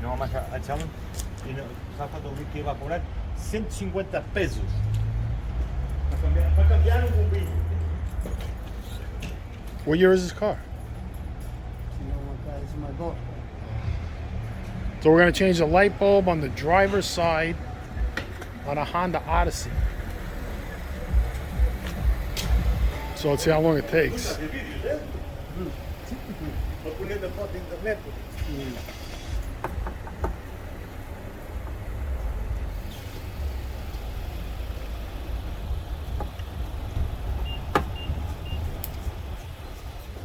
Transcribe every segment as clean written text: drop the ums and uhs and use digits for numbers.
know how much I tell him? You know, ¿sabes cuánto que iba a cobrar? 150 pesos. Para cambiar un bombillo. What year is this car? You know what, guys? This is my boat. So we're going to change the light bulb on the driver's side on a Honda Odyssey. So let's see how long it takes.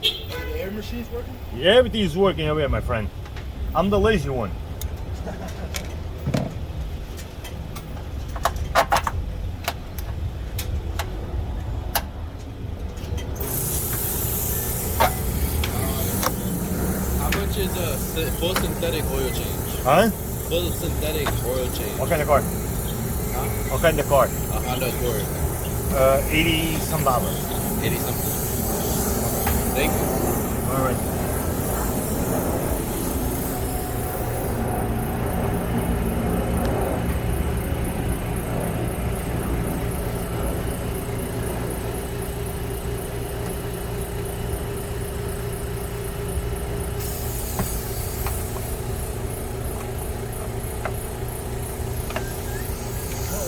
The air machine's working? Yeah, everything is working over here, my friend. I'm the lazy one. How much is a full synthetic oil change? Huh? Full synthetic oil change. What kind of car? Huh? What kind of car? A Honda Accord. 80 some dollars. 80 something. Thank you. All right.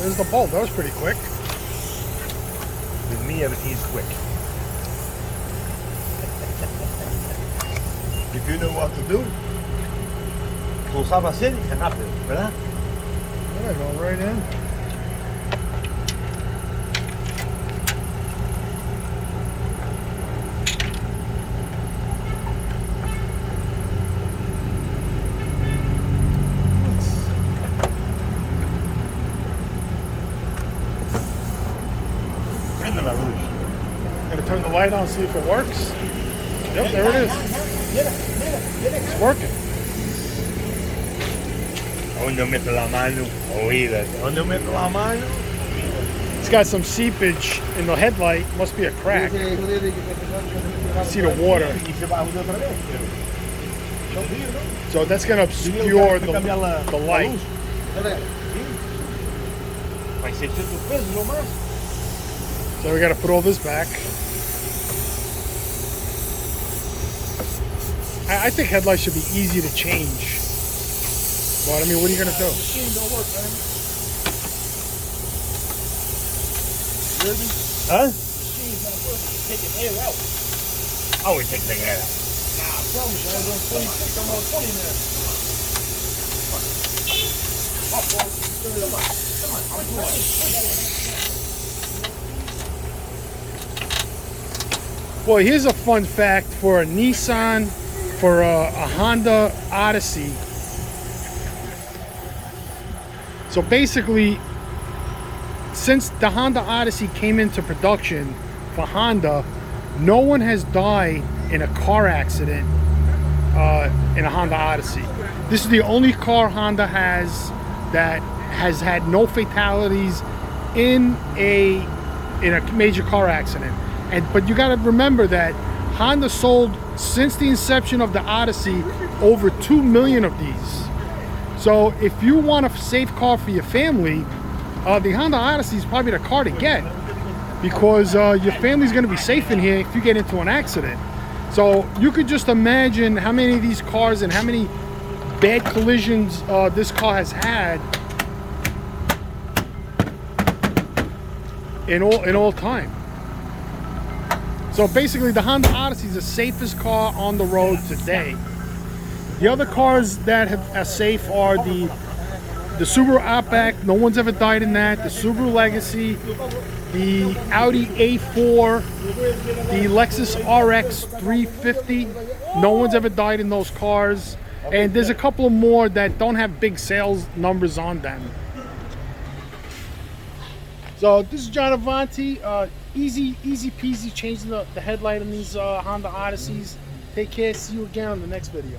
There's the bulb. That was pretty quick. With me, everything is quick. If you know what to do, tú sabes hacer y rápido, ¿verdad? Yeah, go right in. Prende la luz. Gonna turn the light on, see if it works. Yep, there it is. It's working. ¿Dónde meto la mano? Oídas. ¿Dónde meto la mano? It's got some seepage in the headlight. Must be a crack. See the water. Y se va otra vez. So that's gonna obscure the light. Vai ser 600 pesos ou mais. So we gotta put all this back. I think headlights should be easy to change. But I mean, what are you gonna do? Machine don't work, man. Really? Huh? Machine's not working. It's taking air out. Oh, we take the air out. Nah, I promise you, I was on 26, I'm on 20 now. Well, here's a fun fact for a Nissan, for a Honda Odyssey. So basically, since the Honda Odyssey came into production for Honda, no one has died in a car accident in a Honda Odyssey. This is the only car Honda has that has had no fatalities in a major car accident. But you got to remember that Honda sold, since the inception of the Odyssey, over 2 million of these. So if you want a safe car for your family, the Honda Odyssey is probably the car to get, because your family's going to be safe in here if you get into an accident. So you could just imagine how many of these cars and how many bad collisions this car has had in all time. So basically, the Honda Odyssey is the safest car on the road today. The other cars that are safe are the Subaru Outback. No one's ever died in that. The Subaru Legacy, the Audi A4, the Lexus RX 350. No one's ever died in those cars. And there's a couple of more that don't have big sales numbers on them. So this is John Avanti. Easy peasy changing the headlight on these Honda Odysseys. Take care. See you again on the next video.